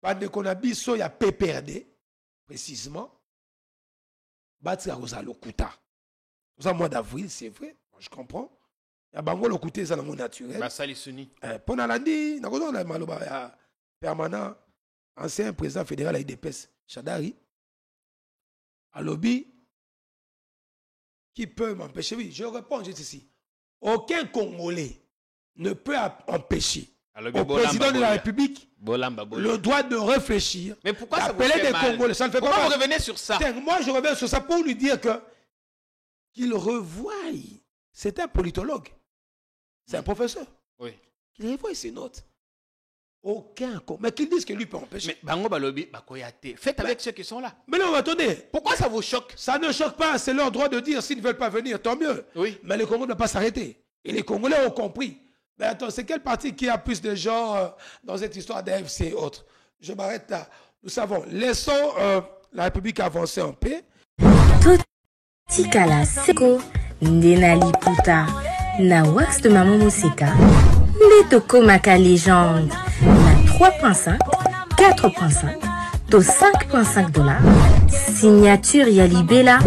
Pas de qu'on a biso, il y a PPRD, précisément. Bati à Rosa Lokuta. Au mois d'avril, c'est vrai, je comprends. Il y a Bango Lokuta, c'est dans mon naturel. Basali Suni. Pendant l'année, on a permanent, ancien président fédéral à IDPS, Chadari. À lobby, qui peut m'empêcher? Oui, je réponds juste ici. Aucun Congolais ne peut empêcher au président de la République le droit de réfléchir. Mais pourquoi ça vous fait des mal? Congolais, ça ne fait pourquoi pas vous mal. revenez sur ça? Moi, je reviens sur ça pour lui dire qu'il revoie. C'est un politologue. C'est un professeur. Oui. Qu'il revoie ses notes. Aucun. Mais qu'ils disent que lui peut empêcher. Mais Bango Balobi, Bakoyate. Faites avec ceux qui sont là. Mais non, attendez. Pourquoi ça vous choque? Ça ne choque pas. C'est leur droit de dire s'ils ne veulent pas venir, tant mieux. Oui. Mais le Congo ne doit pas s'arrêter. Et les Congolais ont compris. Mais attends, c'est quel parti qui a plus de gens dans cette histoire d'AFC et autres? Je m'arrête là. Nous savons. Laissons la République avancer en paix. Tikala Seko, Ndenali Puta, na wax de Maman Mousseka, Letoko Maka Légende, na 3.5, 4.5, to 5.5 $, signature Yalibela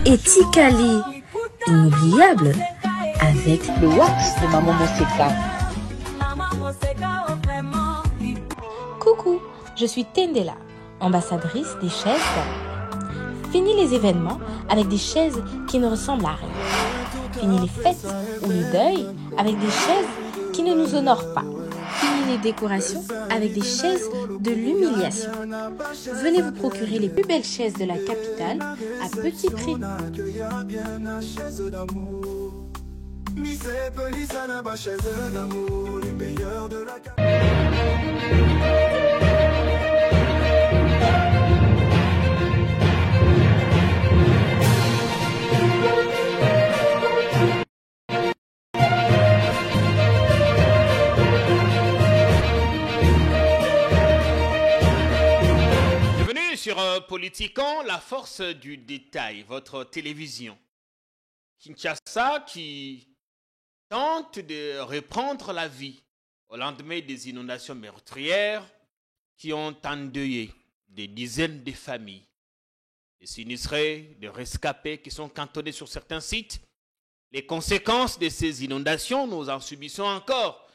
et Tikali, inoubliable, avec le wax de Maman Mousseka. Coucou, je suis Tendela, ambassadrice des chaises. Fini les événements avec des chaises qui ne ressemblent à rien. Fini les fêtes ou le deuil avec des chaises qui ne nous honorent pas. Fini les décorations avec des chaises de l'humiliation. Venez vous procurer les plus belles chaises de la capitale à petit prix. Sur Politiquant, la force du détail, votre télévision. Kinshasa qui tente de reprendre la vie au lendemain des inondations meurtrières qui ont endeuillé des dizaines de familles, des sinistrés, des rescapés qui sont cantonnés sur certains sites. Les conséquences de ces inondations, nous en subissons encore,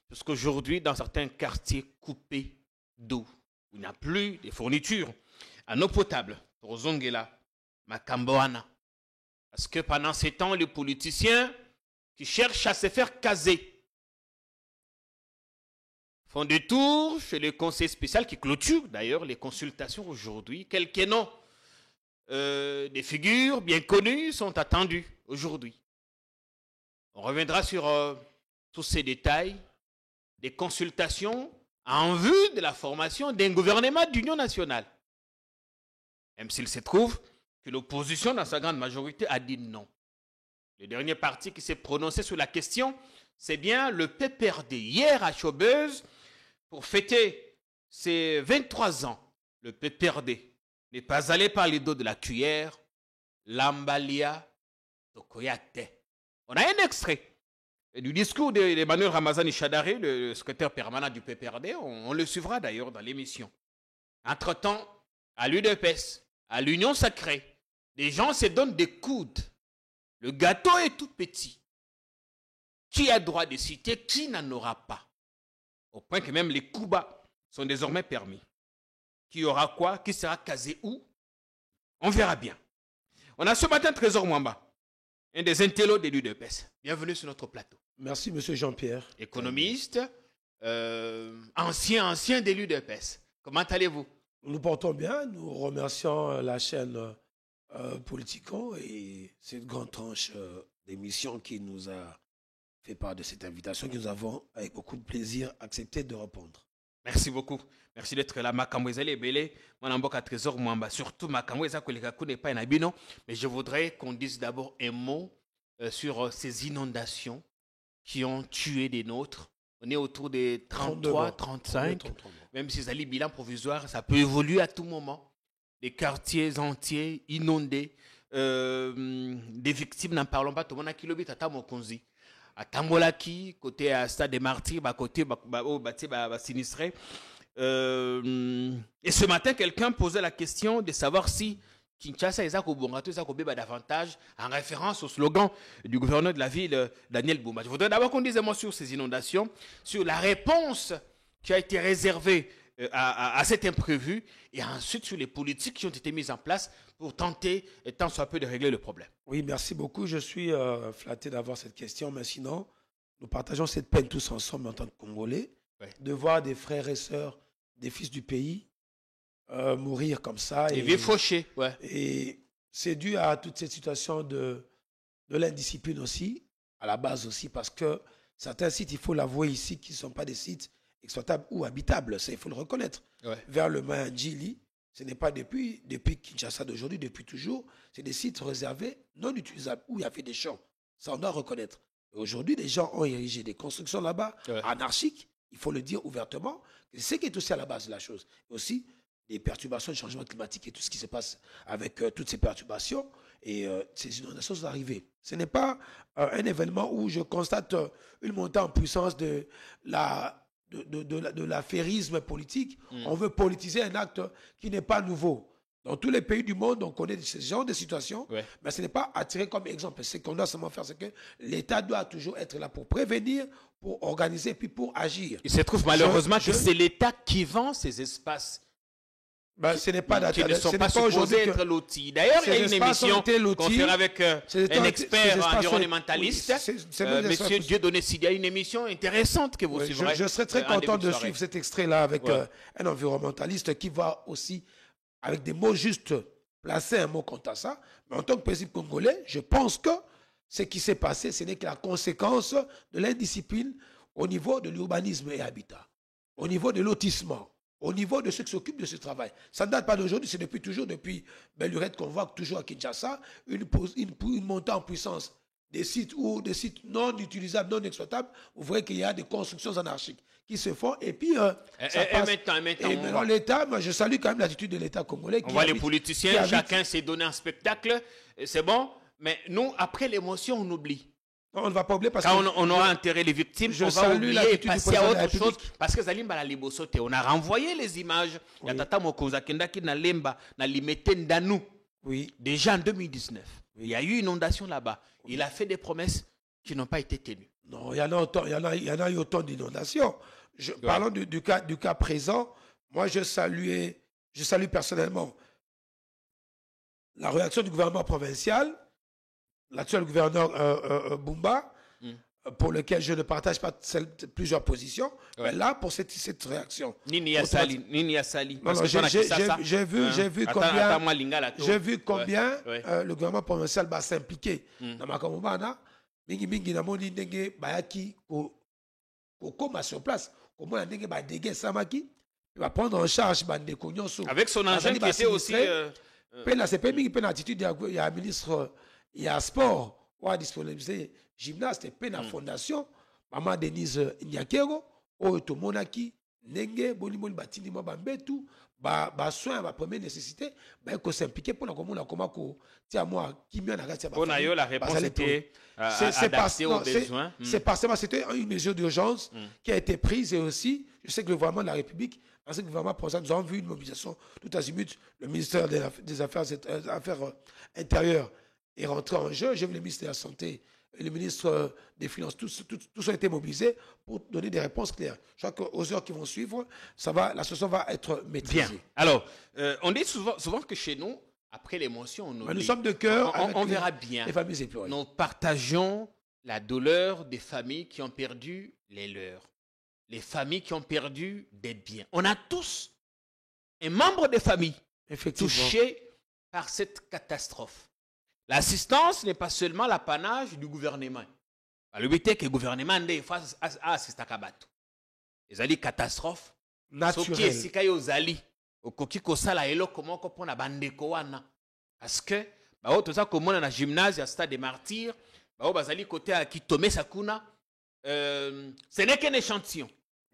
puisqu'aujourd'hui, dans certains quartiers coupés d'eau, il n'y a plus de fournitures en eau potable, Rozongela, Makamboana. Parce que pendant ces temps, les politiciens qui cherchent à se faire caser font des tours chez le conseil spécial qui clôture d'ailleurs les consultations aujourd'hui. Quelques noms des figures bien connues sont attendus aujourd'hui. On reviendra sur tous ces détails des consultations en vue de la formation d'un gouvernement d'union nationale. Même s'il se trouve que l'opposition, dans sa grande majorité, a dit non. Le dernier parti qui s'est prononcé sur la question, c'est bien le PPRD. Hier, à Chaubeuse, pour fêter ses 23 ans, le PPRD n'est pas allé par les dos de la cuillère. Lambalia Tokoyate. On a un extrait du discours d'Emmanuel Ramazani Chadari, le secrétaire permanent du PPRD. On le suivra d'ailleurs dans l'émission. Entre-temps, à l'UDPS, à l'Union sacrée, les gens se donnent des coudes. Le gâteau est tout petit. Qui a droit de citer, qui n'en aura pas? Au point que même les coups bas sont désormais permis. Qui aura quoi? Qui sera casé où? On verra bien. On a ce matin Trésor Mwamba, un des intellos de l'UDPS. Bienvenue sur notre plateau. Merci, monsieur Jean-Pierre. Économiste, ancien de l'UDPS. Comment allez-vous? Nous portons bien. Nous remercions la chaîne Politiquant et cette grande tranche d'émission qui nous a fait part de cette invitation que nous avons, avec beaucoup de plaisir, accepté de répondre. Merci beaucoup. Merci d'être là. Makamwezele Belé, Manamboka Trésor Mwamba. Surtout Makamweza Kolekaku n'est pas un abino. Mais je voudrais qu'on dise d'abord un mot sur ces inondations qui ont tué des nôtres. On est autour des 33, 35. 33. Même si c'est un bilan provisoire, ça peut évoluer à tout moment. Des quartiers entiers inondés, des victimes, n'en parlons pas. Tout le monde a kilobit à Tamokonzi. À Tambolaki, côté à Stade des Martyrs, côté sinistré. Et ce matin, quelqu'un posait la question de savoir si Kinshasa et Zakobongato Zakobeba davantage en référence au slogan du gouverneur de la ville, Daniel Boumba. Je voudrais d'abord qu'on dise un mot sur ces inondations, sur la réponse qui a été réservée à cet imprévu et ensuite sur les politiques qui ont été mises en place pour tenter, tant soit peu, de régler le problème. Oui, merci beaucoup. Je suis flatté d'avoir cette question, mais sinon, nous partageons cette peine tous ensemble en tant que Congolais, de voir des frères et sœurs, des fils du pays mourir comme ça. Et vivre fauché, ouais. Et c'est dû à toute cette situation de l'indiscipline aussi, à la base aussi, parce que certains sites, il faut l'avouer ici, qui ne sont pas des sites exploitables ou habitables, il faut le reconnaître. Ouais. Vers le Mayandjili, ce n'est pas depuis Kinshasa d'aujourd'hui, depuis toujours, c'est des sites réservés, non utilisables, où il y avait des champs. Ça, on doit reconnaître. Aujourd'hui, les gens ont érigé des constructions là-bas, anarchiques, il faut le dire ouvertement. C'est ce qui est aussi à la base de la chose. Et aussi, des perturbations du changement climatique et tout ce qui se passe avec toutes ces perturbations. Et ces inondations sont arrivées. Ce n'est pas un événement où je constate une montée en puissance de l'affairisme politique. On veut politiser un acte qui n'est pas nouveau. Dans tous les pays du monde, on connaît ce genre de situation, mais ce n'est pas attiré comme exemple. Ce qu'on doit seulement faire, c'est que l'État doit toujours être là pour prévenir, pour organiser, puis pour agir. Il se trouve malheureusement que c'est l'État qui vend ces espaces. Ben, ce n'est pas qui ne sont pas supposés être lotis. D'ailleurs, il y a une émission qu'on fait avec un expert environnementaliste, Monsieur Dieudonné Sidia, une émission intéressante que vous suivrez. Je serais très content de suivre cet extrait-là avec un environnementaliste qui va aussi, avec des mots justes, placer un mot contre ça. Mais en tant que président congolais, je pense que ce qui s'est passé, ce n'est que la conséquence de l'indiscipline au niveau de l'urbanisme et habitat, au niveau de lotissement, au niveau de ceux qui s'occupent de ce travail. Ça ne date pas d'aujourd'hui, c'est depuis toujours, depuis Bellurette qu'on voit toujours à Kinshasa, une montée en puissance des sites ou des sites non utilisables, non exploitables. Vous voyez qu'il y a des constructions anarchiques qui se font et puis ça passe. Et maintenant l'État, moi je salue quand même l'attitude de l'État congolais. On voit les politiciens, chacun s'est donné un spectacle, c'est bon, mais nous, après l'émotion, on oublie. On ne va pas oublier parce quand on aura enterré les victimes, on va oublier et passer à autre chose. Parce que Zalimba la libosote, on a renvoyé les images. Il y a Tata Mokoza Kendaki na Lemba, na Limete Ndanou. Oui. Déjà en 2019. Oui. Il y a eu une inondation là-bas. Oui. Il a fait des promesses qui n'ont pas été tenues. Non, il y en a eu autant d'inondations. Parlons du cas présent. Moi, je salue personnellement la réaction du gouvernement provincial, l'actuel gouverneur Boumba, pour lequel je ne partage pas plusieurs positions, mais là, pour cette réaction. Nini Assali. J'ai vu combien le gouvernement provincial va s'impliquer dans ma commune. Mingi namoni ndenge bayaki kokoma sur place. Comment ndenge ba déguer samaki, il va prendre en charge bande kognonso. Avec son engin qui était aussi pena c'est pas mingi pena attitude il y a ministre il y a sport ou à disponibiliser gymnaste pena fondation maman Denise Nyakero o to monaki ndenge bonimoni batindi mo bambetu ba soin ba première nécessité ba ko s'impliquer pour la commune comment ko tia moi qui mien na gatia ba. On a eu la réponse était adaptée aux besoins. C'est parce que c'était une mesure d'urgence qui a été prise et aussi je sais que le gouvernement de la République dans ce gouvernement présent nous avons vu une mobilisation tout azimut. Le ministère des Affaires intérieures est rentré en jeu. J'ai vu le ministre de la Santé et le ministre des Finances, tous ont été mobilisés pour donner des réponses claires. Je crois qu'aux heures qui vont suivre, la situation va être maîtrisée. Bien. Alors, on dit souvent que chez nous, après l'émotion, nous sommes de cœur. On verra bien. Les familles éplorées. Nous partageons la douleur des familles qui ont perdu les leurs. Les familles qui ont perdu des biens. On a tous un membre de famille touché par cette catastrophe. L'assistance n'est pas seulement l'apanage du gouvernement. Le but est que le gouvernement assiste à Kabato. Les alliés catastrophes naturelles. Si kayo zali okoki kosala elo comment comprendre bandeko wana parce que ba tout ça comme on a gymnase à Stade des Martyrs ba bazali côté à Kitome Sakuna ce n'est qu'un échantillon.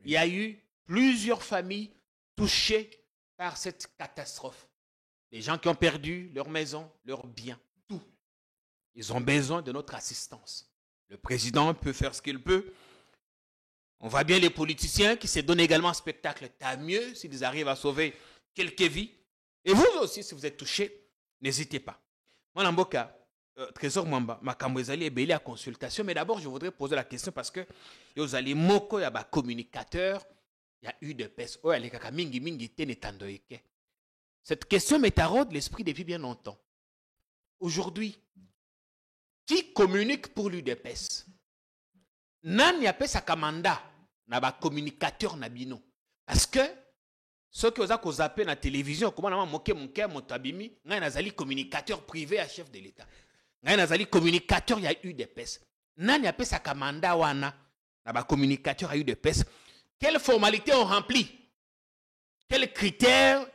Il y a eu plusieurs familles touchées par cette catastrophe. Des gens qui ont perdu leur maison, leurs biens. Ils ont besoin de notre assistance. Le président peut faire ce qu'il peut. On voit bien les politiciens qui se donnent également un spectacle. Tant mieux s'ils arrivent à sauver quelques vies. Et vous aussi, si vous êtes touché, n'hésitez pas. Moi, Namboka, Trésor Mwamba, makambo ezali ebeli à consultation, mais d'abord, je voudrais poser la question parce que vous allez moko ya ba communicateur, il y a eu de peste. Oh, elle est mingi mingi te netandoike. Cette question me taraude l'esprit depuis bien longtemps. Aujourd'hui, qui communique pour l'UDPS? Nan ya pesa kamanda na ba communicateur na bino. Parce que ceux qui ont zappé na télévision, comment on a moqué mon cœur, mon tabimi, on a zali communicateur privé à chef de l'État. On a zali communicateur, il y a eu des pes. Nan ya pesa kamanda wana na ba communicateur a eu des pes. Quelles formalités ont rempli? Quels critères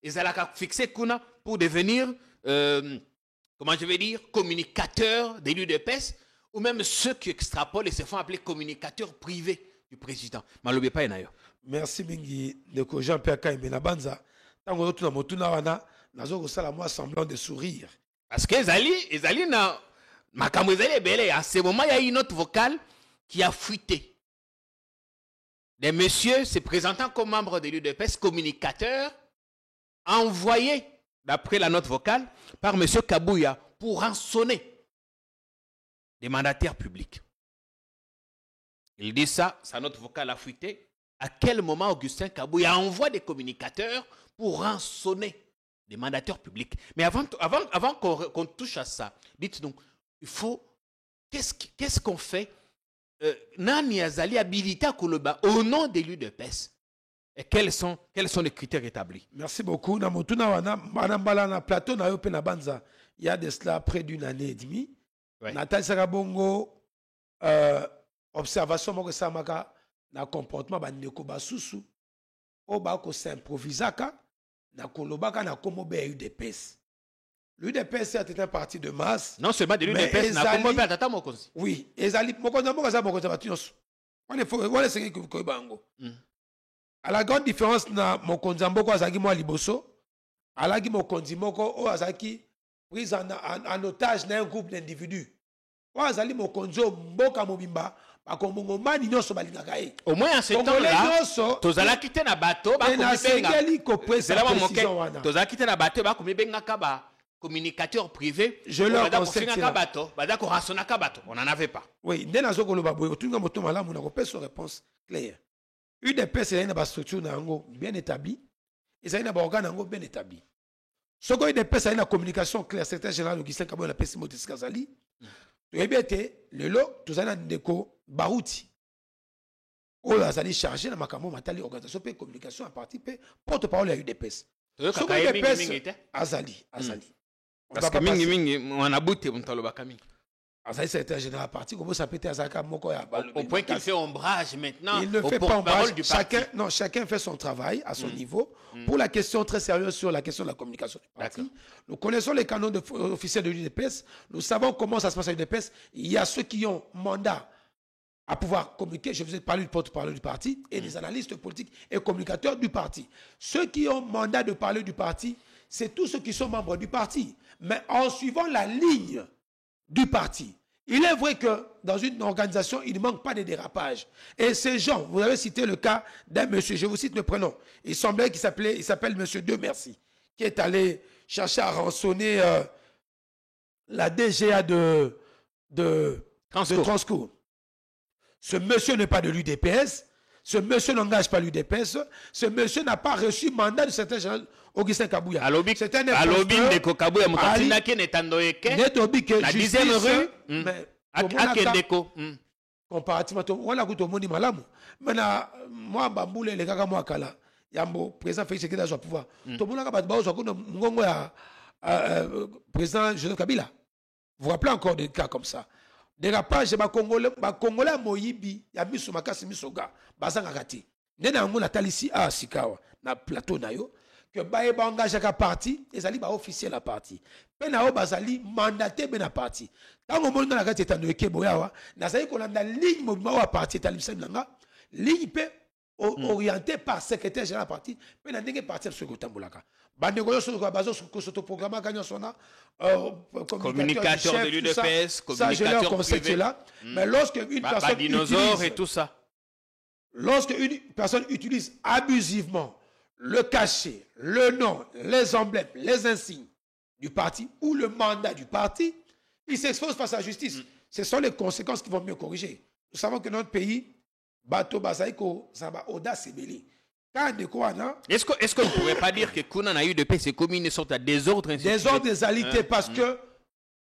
ils ont fixé pour devenir, comment je vais dire, communicateur de l'UDPS, ou même ceux qui extrapolent et se font appeler communicateurs privés du président. Malobe pa enayo. Merci mingi de Jean-Pierre Kaimena Banza. Tango tu na motuna wana nazo ko sala moi semblant de sourire. Parce que ezali na makambo ezali belé. À ce moment, il y a une note vocale qui a fuité. Des messieurs se présentant comme membres de l'UDPS, communicateurs, envoyés, d'après la note vocale, par M. Kabouya pour rançonner des mandataires publics. Il dit ça, sa note vocale a fuité. À quel moment Augustin Kabouya envoie des communicateurs pour rançonner des mandataires publics? Mais avant qu'on touche à ça, dites-nous, il faut, qu'est-ce qu'on fait? Nani Azali habilité à Koloba au nom de l'UDPS. Et quels sont les critères établis? Merci beaucoup. Na motuna wana banambala na plateau na yope na banza. Il y a de cela près d'une année et demie. Ouais. Nathalie Sarabongo observation moko samaka na comportement ba ndeko basusu o ba ko s'improvisaka na kolobaka na komo be UDPS. L'UDPS est un parti de masse. Non seulement de l'UDPS, na komo be tata mokonzi. Oui, ezali mokonza moko za mokonza batunyoso. On est c'est que bango. À la grande différence na mokonza mboko azaki mo liboso, alaki mokonzi moko o azaki prise en otage d'un groupe d'individus. O azali mokonzo mboka mobimba. Au moins en ce temps-là, tozala quitté na bateau, tozala quitté na bateau, communicateur privé. Je leur conseille on n'en avait pas. Oui, dès la zone de réponse claire. UDPS c'est une structure bien établie et c'est un organe bien établi. Ce que UDPS c'est une communication claire, secrétaire général Augustin Kabouya la PSI Motis Kazali. Le lot, tout ça déco Barouti. On a chargé dans ma matali organisation et communication à partir porte-parole à UDPS. Azali. Parce que mingi on a bouté mon talo bakami. Azali secrétaire général parti comment ça peut être Azaka moko ya au point qu'il fait ombrage maintenant. Il ne fait pas ombrage du parti. Chacun fait son travail à son niveau. Pour la question très sérieuse sur la question de la communication du parti, nous connaissons les canons officiels de l'UDPS. Nous savons comment ça se passe à l'UDPS. Il y a ceux qui ont mandat à pouvoir communiquer. Je vous ai parlé du porte-parole du parti et des analystes politiques et communicateurs du parti. Ceux qui ont mandat de parler du parti, c'est tous ceux qui sont membres du parti. Mais en suivant la ligne du parti. Il est vrai que dans une organisation, il ne manque pas de dérapage. Et ces gens, vous avez cité le cas d'un monsieur, je vous cite le prénom. Il semblait qu'il s'appelle monsieur Dieu Merci, qui est allé chercher à rançonner la DGA de Transcour. Ce monsieur n'est pas de l'UDPS. Ce monsieur n'engage pas l'UDPS. Ce monsieur n'a pas reçu mandat de secrétaire général Augustin Kabouya. C'est un imposteur. De Kabouya, Moutatinake Netandoeke. La 10e rue. Akendeko. Comparativement, on a goûté au monde malamu. Maintenant, moi, Bamboule, les gars, moi, Kala, Yambo, président Félix Sekeda, je pouvoir. Tout le monde a président Joseph Kabila. Vous vous rappelez encore des cas comme ça? Dérapage, Congolais Moyibi, Yabisu Makasi Misoga, Bazangakati. Nena Angola Talisi à Sikawa, na plateau Nayo, que Baeba engage à parti, et Zali ba officiel la parti. Penao Bazali mandaté ben la parti. Tant que monde dans la carte est en Keboyawa, Nazali qu'on a la ligne mouvement à parti, Talibsem Langa, ligne peut orientée par secrétaire général parti, mais n'a pas parti sur le Tamboulaka. Communicateur de l'UDPS, communicateur privé. Mais lorsque une personne utilise, et tout ça. Lorsque une personne utilise abusivement le cachet, le nom, les emblèmes, les insignes du parti ou le mandat du parti, il s'expose face à la justice. Ce sont les conséquences qui vont mieux corriger. Nous savons que notre pays, bateau basaïko, ça va audace et belli. Est-ce qu'on ne pourrait pas dire que Kounan a eu de paix, ses communes sont à désordre institutionnel? Désordre des alités parce que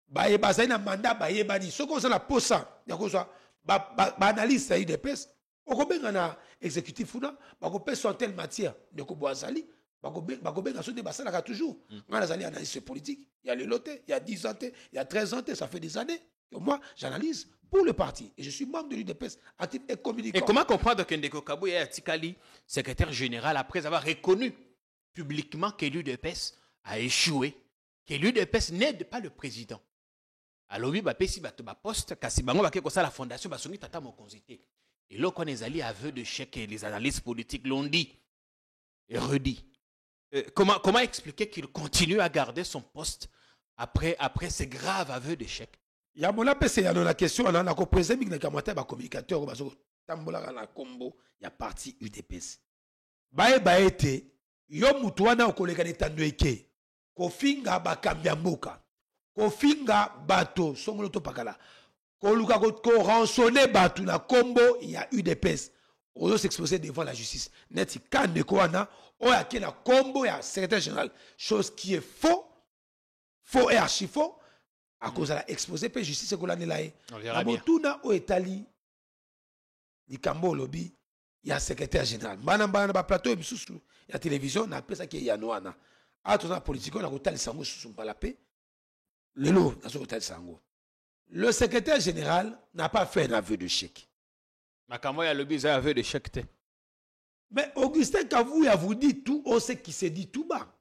baye basaï na mandat baye bani. Ce qu'on a la posa, analyse ça eu de paix. Au Gobeng na exécutif ou non, bakopé sur telle matière de Koboazali, bakopé na soute basala toujours. On a des analyses politiques. Il y a le loté, il y a 10 ans, il y a 13 ans, ça fait des années que moi j'analyse pour le parti. Et je suis membre de l'UDPS, actif et communicant. Et comment comprendre que Ndeko Kabouya Tikali, secrétaire général, après avoir reconnu publiquement que l'UDPS a échoué, que l'UDPS n'aide pas le président? Alors oui, si ba poste, kasi bango ba ke la fondation ba songi tata mo konzité. Et là, quand les alliés aveux de chèque et les analystes politiques l'ont dit et redit. Comment expliquer qu'il continue à garder son poste après ces graves aveux d'échec? Il y a mon appel, c'est la question, on a compris que les communicateurs, il y a parti UDPS. Baete, yo mutuana o kolega de tandoeke, kofinga bakambia mboka, kofinga bato, songolo pakala, koluka ko rançonner bato na kombo, il y a UDPS. On doit s'exposer devant la justice. Neti kande koana, o ya ke na kombo ya secrétaire général, chose qui est faux et archi faux. À cause de l'exposé, puis justice, on verra bien. Tuna au Italie, il y a un secrétaire général. Il y a plateau, il y a la télévision, on appelle ça qui est Yanouana. Ah, tout ça, politique, on a hôtel Sango sous la paix. Le lot, dans hôtel Sango. Le secrétaire général n'a pas fait un aveu de chèque. Makamo, il y a le bizarre aveu de chèque. Mais Augustin Kavouya vous dit tout, on sait qui s'est dit tout bas.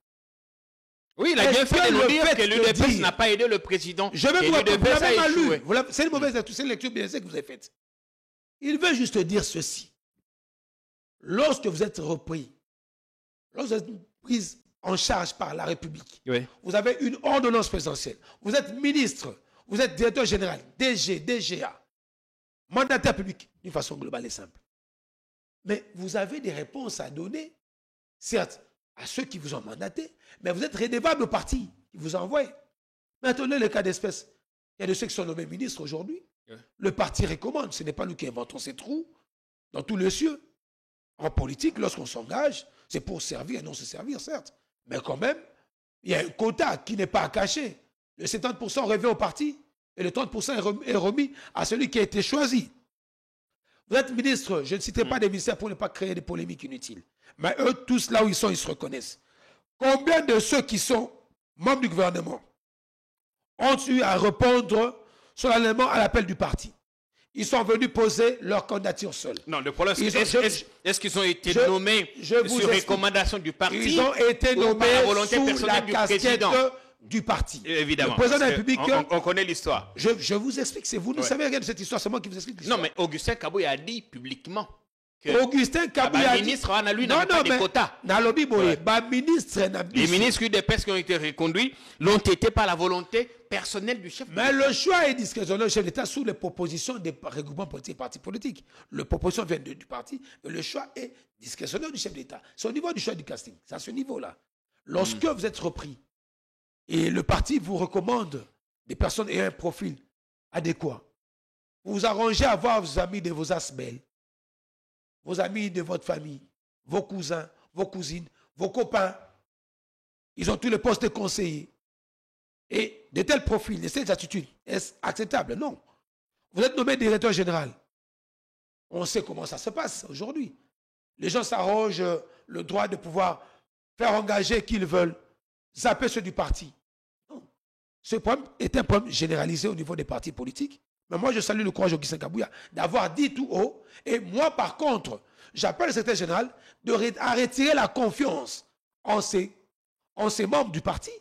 Oui, il a bien fait de nous dire que l'UDPS n'a pas aidé le président. Je vais vous l'avez lu. C'est une mauvaise lecture bien que vous avez faite. Il veut juste dire ceci. Lorsque vous êtes repris, lorsque vous êtes pris en charge par la République, oui, vous avez une ordonnance présidentielle, vous êtes ministre, vous êtes directeur général, DG, DGA, mandataire public, d'une façon globale et simple. Mais vous avez des réponses à donner, certes, à ceux qui vous ont mandaté, mais vous êtes redevable au parti qui vous a envoyé. Maintenant, le cas d'espèce, il y a de ceux qui sont nommés ministres aujourd'hui. Ouais. Le parti recommande, ce n'est pas nous qui inventons ces trous dans tous les cieux. En politique, lorsqu'on s'engage, c'est pour servir et non se servir, certes. Mais quand même, il y a un quota qui n'est pas à cacher. Le 70% revient au parti et le 30% est remis à celui qui a été choisi. Vous êtes ministre, je ne citerai pas des ministères pour ne pas créer des polémiques inutiles. Mais eux, tous là où ils sont, ils se reconnaissent. Combien de ceux qui sont membres du gouvernement ont eu à répondre solennellement à l'appel du parti? Ils sont venus poser leur candidature seuls. Non, le problème, est-ce qu'ils ont été nommés sur recommandation du parti? Ils ont été nommés sous la casquette du parti. Évidemment. Le président de la République... On connaît l'histoire. Je vous explique, c'est vous ne savez rien de cette histoire, c'est moi qui vous explique l'histoire. Non, mais Augustin Kabouya a dit publiquement que Augustin Kabouya le ministre n'a pas de quotas. Les ministres UDPS qui ont été reconduits l'ont été par la volonté personnelle du chef. Mais le choix est discrétionnaire du chef d'État sous les propositions des regroupements politiques et partis politiques. La proposition vient du parti, mais le choix est discrétionnaire du chef d'État. C'est au niveau du choix du casting. C'est à ce niveau-là. Lorsque vous êtes repris et le parti vous recommande des personnes ayant un profil adéquat, vous vous arrangez à voir vos amis de vos asbelles, vos amis de votre famille, vos cousins, vos cousines, vos copains. Ils ont tous les postes de conseillers. Et de tels profils, de telles attitudes, est-ce acceptable? Non. Vous êtes nommé directeur général. On sait comment ça se passe aujourd'hui. Les gens s'arrogent le droit de pouvoir faire engager qui ils veulent, zapper ceux du parti. Non. Ce problème est un problème généralisé au niveau des partis politiques. Mais moi, je salue le courage d'Augustin Kabouya d'avoir dit tout haut. Et moi, par contre, j'appelle le secrétaire général à retirer la confiance en ces membres du parti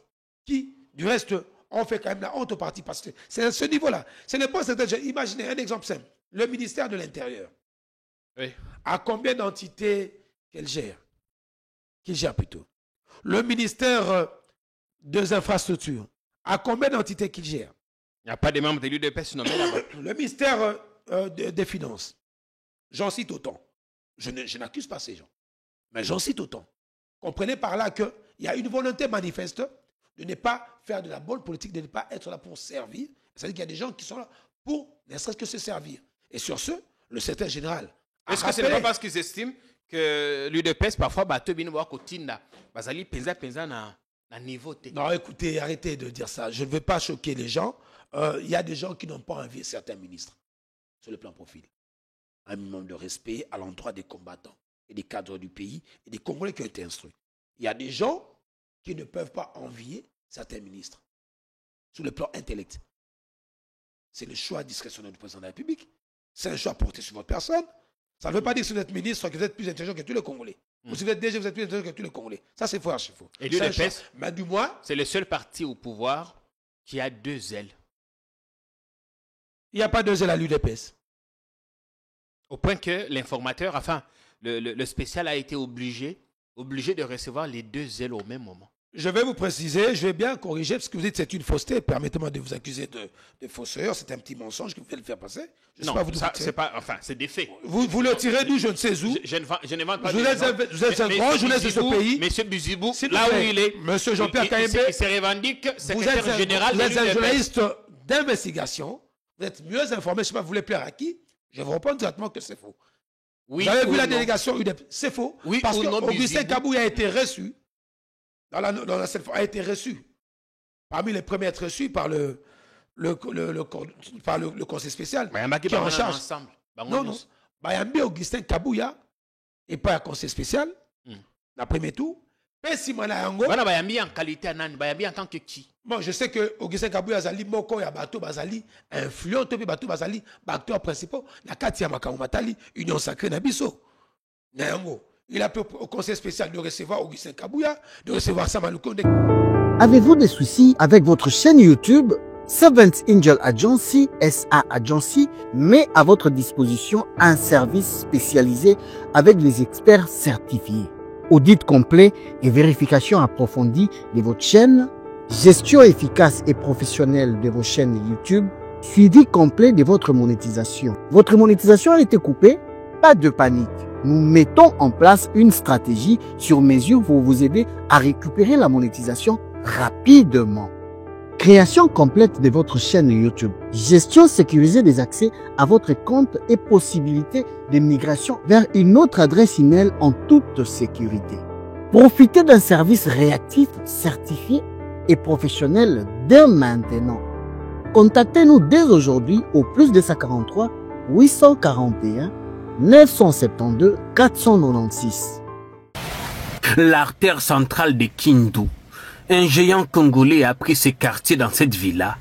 qui, du reste, ont fait quand même la honte au parti. Parce que c'est à ce niveau-là. Ce n'est pas le secrétaire général. Imaginez un exemple simple. Le ministère de l'Intérieur. Oui. À combien d'entités qu'elle gère? Qu'il gère plutôt. Le ministère des Infrastructures. À combien d'entités qu'il gère? Il n'y a pas de membres de l'UDPS nommés là-bas. Le ministère des Finances. J'en cite autant. Je n'accuse pas ces gens. Mais j'en cite autant. Comprenez par là qu'il y a une volonté manifeste de ne pas faire de la bonne politique, de ne pas être là pour servir. C'est-à-dire qu'il y a des gens qui sont là pour ne serait-ce que se servir. Et sur ce, le secrétaire général a Est-ce que ce n'est pas parce qu'ils estiment que l'UDPS, parfois, niveau non, écoutez, arrêtez de dire ça. Je ne veux pas choquer les gens. Il y a des gens qui n'ont pas envie certains ministres sur le plan profil. Un minimum de respect à l'endroit des combattants et des cadres du pays et des Congolais qui ont été instruits. Il y a des gens qui ne peuvent pas envier certains ministres sur le plan intellect. C'est le choix discrétionnaire du président de la République. C'est un choix porté sur votre personne. Ça ne veut pas dire que si vous êtes ministre, que vous êtes plus intelligent que tous les Congolais. Ou si vous êtes DG, vous êtes plus intelligent que tous les Congolais. Ça, c'est faux, archi-faux. Et l'UDPS, mais du moins, c'est le seul parti au pouvoir qui a 2 ailes. Il n'y a pas 2 ailes à l'UDPS. Au point que l'informateur, enfin, le spécial a été obligé de recevoir les 2 ailes au même moment. Je vais vous préciser, je vais bien corriger, parce que vous dites que c'est une fausseté. Permettez-moi de vous accuser de fausseur. C'est un petit mensonge que vous faites le faire passer. Non, c'est pas, enfin, c'est des faits. Vous le tirez d'où, je ne sais où. Je ne vante pas. Vous êtes un grand journaliste de ce pays. Monsieur Buzibou, là où il est. Monsieur Jean-Pierre Kaembe. Il se revendique secrétaire général. Vous êtes un journaliste d'investigation. Vous êtes mieux informé. Je ne sais pas, vous voulez plaire à qui? Je vous réponds directement que c'est faux. Oui, vous avez vu la délégation UDP. C'est faux. Oui, parce que non, Augustin Kabouya a été reçu. A été reçu. Parmi les premiers à être reçus par le conseil spécial qui est en charge. Non, non. Bayambi Augustin Kabouya et pas un conseil spécial. Après tout. Bayambi en qualité Bayambi en tant que qui? Bon, je sais que Augustin Kabouya Zali Moko ya Bato Bazali influent to Bato Bazali acteurs principaux na kati ya makambo matali union sacrée na biso. Nyango. Il a pu au conseil spécial de recevoir Augustin Kabouya, de recevoir Samalou Konde. Avez-vous des soucis avec votre chaîne YouTube? Seventh Angel Agency, SA Agency, met à votre disposition un service spécialisé avec des experts certifiés. Audit complet et vérification approfondie de votre chaîne, gestion efficace et professionnelle de vos chaînes YouTube, suivi complet de votre monétisation. Votre monétisation a été coupée? Pas de panique. Nous mettons en place une stratégie sur mesure pour vous aider à récupérer la monétisation rapidement. Création complète de votre chaîne YouTube. Gestion sécurisée des accès à votre compte et possibilité de migration vers une autre adresse email en toute sécurité. Profitez d'un service réactif, certifié et professionnel dès maintenant. Contactez-nous dès aujourd'hui au +243 841 972 496. L'artère centrale de Kindu. Un géant congolais a pris ses quartiers dans cette villa.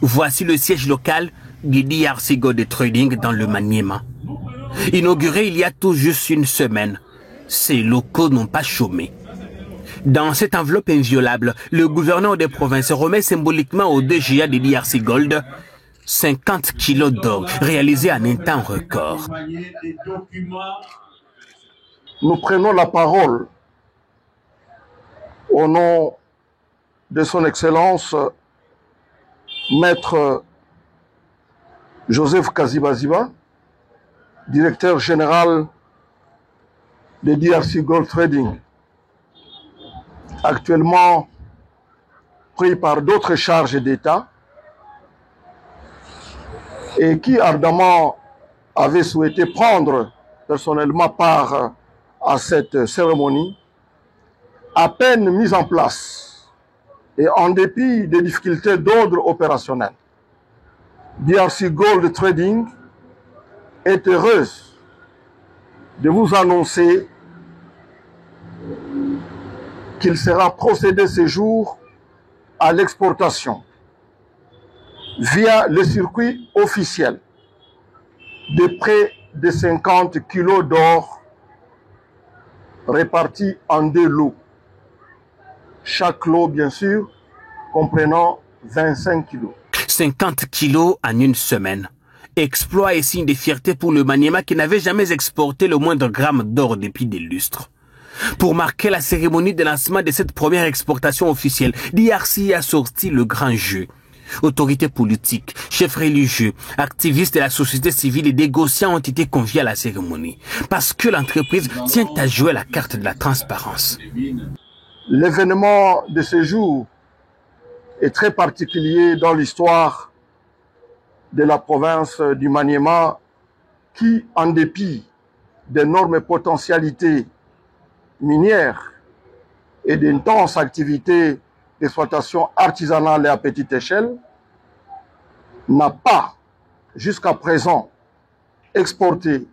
Voici le siège local du DRC Gold Trading dans le Maniema. Inauguré il y a tout juste une semaine, ces locaux n'ont pas chômé. Dans cette enveloppe inviolable, le gouverneur des provinces remet symboliquement au DGA de DRC Gold 50 kilos d'or réalisés en un temps record. Nous prenons la parole au nom de son Excellence, Maître Joseph Kazibaziba, directeur général de DRC Gold Trading, actuellement pris par d'autres charges d'État et qui ardemment avait souhaité prendre personnellement part à cette cérémonie, à peine mise en place et en dépit des difficultés d'ordre opérationnel. DRC Gold Trading est heureuse de vous annoncer qu'il sera procédé ce jour à l'exportation via le circuit officiel de près de 50 kilos d'or répartis en 2 lots. Chaque lot, bien sûr, comprenant 25 kilos. 50 kilos en une semaine. Exploit et signe de fierté pour le Maniema qui n'avait jamais exporté le moindre gramme d'or depuis des lustres. Pour marquer la cérémonie de lancement de cette première exportation officielle, DRC a sorti le grand jeu. Autorités politiques, chefs religieux, activistes de la société civile et négociants ont été conviés à la cérémonie parce que l'entreprise tient à jouer la carte de la transparence. L'événement de ce jour est très particulier dans l'histoire de la province du Maniema qui, en dépit d'énormes potentialités minières et d'intenses activités d'exploitation artisanale et à petite échelle, n'a pas, jusqu'à présent, exporté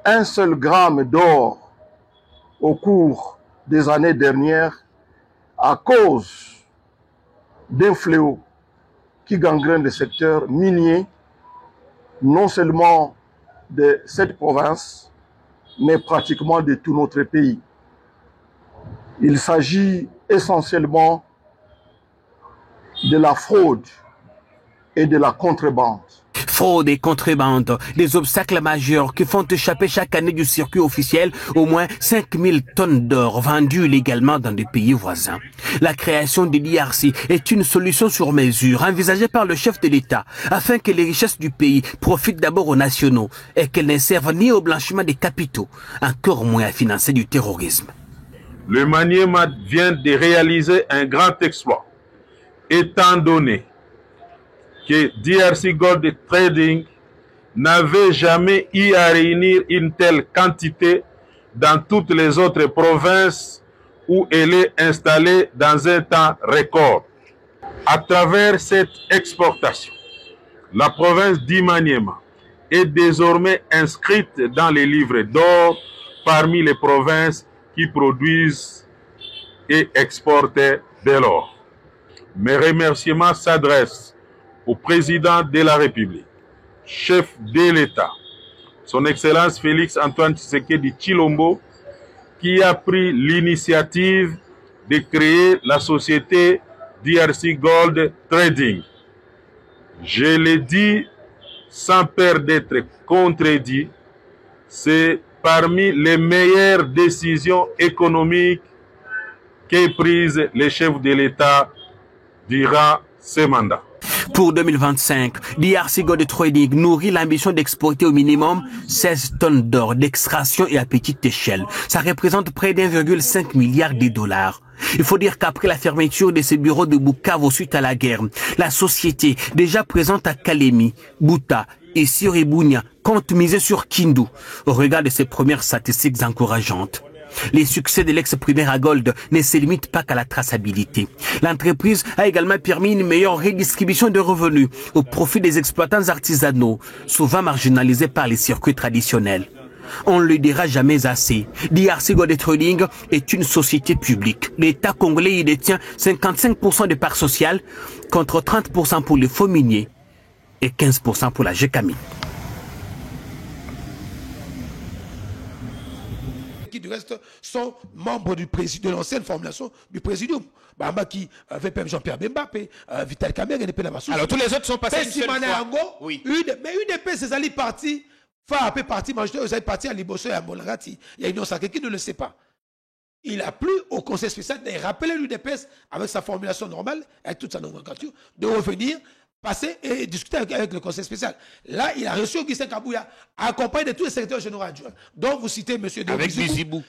un seul gramme d'or au cours des années dernières à cause d'un fléau qui gangrène le secteur minier, non seulement de cette province, mais pratiquement de tout notre pays. Il s'agit essentiellement de la fraude et de la contrebande. Fraude et contrebande, des obstacles majeurs qui font échapper chaque année du circuit officiel au moins 5000 tonnes d'or vendues illégalement dans des pays voisins. La création de l'IRC est une solution sur mesure envisagée par le chef de l'État afin que les richesses du pays profitent d'abord aux nationaux et qu'elles ne servent ni au blanchiment des capitaux, encore moins à financer du terrorisme. Le Maniema vient de réaliser un grand exploit, étant donné que DRC Gold Trading n'avait jamais eu à réunir une telle quantité dans toutes les autres provinces où elle est installée dans un temps record. À travers cette exportation, la province d'Imaniema est désormais inscrite dans les livres d'or parmi les provinces qui produisent et exportent de l'or. Mes remerciements s'adressent au président de la République, chef de l'État, son Excellence Félix Antoine Tshisekedi Tshilombo, qui a pris l'initiative de créer la société DRC Gold Trading. Je l'ai dit sans peur d'être contredit, c'est parmi les meilleures décisions économiques qu'aient prises les chefs de l'État durant ce mandat. Pour 2025, DRC Gold Trading nourrit l'ambition d'exporter au minimum 16 tonnes d'or d'extraction et à petite échelle. Ça représente près d'1,5 milliard de dollars. Il faut dire qu'après la fermeture de ses bureaux de Bukavu suite à la guerre, la société, déjà présente à Kalemi, Buta et Siribunya, compte miser sur Kindu au regard de ses premières statistiques encourageantes. Les succès de l'ex-primaire à Gold ne se limitent pas qu'à la traçabilité. L'entreprise a également permis une meilleure redistribution de revenus au profit des exploitants artisanaux, souvent marginalisés par les circuits traditionnels. On ne le dira jamais assez. DRC Gold Trading est une société publique. L'État congolais y détient 55% de parts sociales, contre 30% pour les faux miniers et 15% pour la GECAMI. Qui du reste sont membres de l'ancienne formulation du présidium. Bamba qui avait Jean-Pierre Bemba, Vital Kamerhe et là-bas. Alors tous les autres sont passés une seule fois. Oui. Mais une épée, c'est allé parti, faire parti, vous avez parti à Liboso et à Molangati. Il y a une autre qui ne le sait pas. Il a plu au conseil spécial de rappeler l'UDPS avec sa formulation normale, avec toute sa nomenclature, de revenir, passer et discuter avec le conseil spécial. Là, il a reçu Augustin Kabouya, accompagné de tous les secrétaires généraux adjoints. Donc, vous citez M. Avec Bizibou.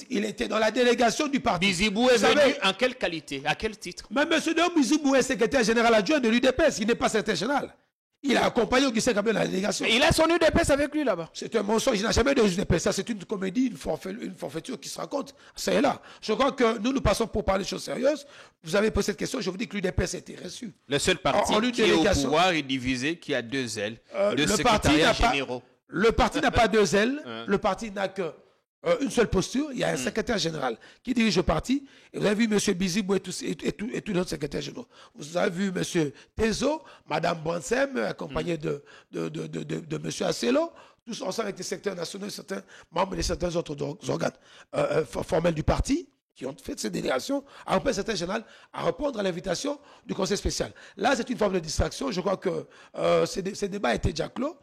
Il était dans la délégation du parti. Bizibou est venu en quelle qualité? À quel titre? Mais M. Bizibou est secrétaire général adjoint de l'UDPS. Il n'est pas secrétaire général. Il a accompagné Augustin Kabouya dans la délégation. Mais il a son UDPS avec lui là-bas. C'est un mensonge. Il n'a jamais de UDPS. Ça, c'est une comédie, une forfaiture qui se raconte. Ça est là. Je crois que nous passons pour parler de choses sérieuses. Vous avez posé cette question. Je vous dis que l'UDPS a été reçu. Le seul parti qui est au pouvoir est divisé, qui a deux ailes, deux secrétariats généraux. Le parti n'a pas deux ailes. Le parti n'a que une seule posture. Il y a un secrétaire général qui dirige le parti. Et vous avez vu M. Bizibou et tous les autres secrétaires généraux. Vous avez vu M. Tezo, Mme Bransem, accompagné de M. Asselo, tous ensemble avec les secteurs nationaux et certains membres de certains autres organes formels du parti qui ont fait cette délégation à un secrétaire général à répondre à l'invitation du conseil spécial. Là, c'est une forme de distraction. Je crois que ces débats étaient déjà clos.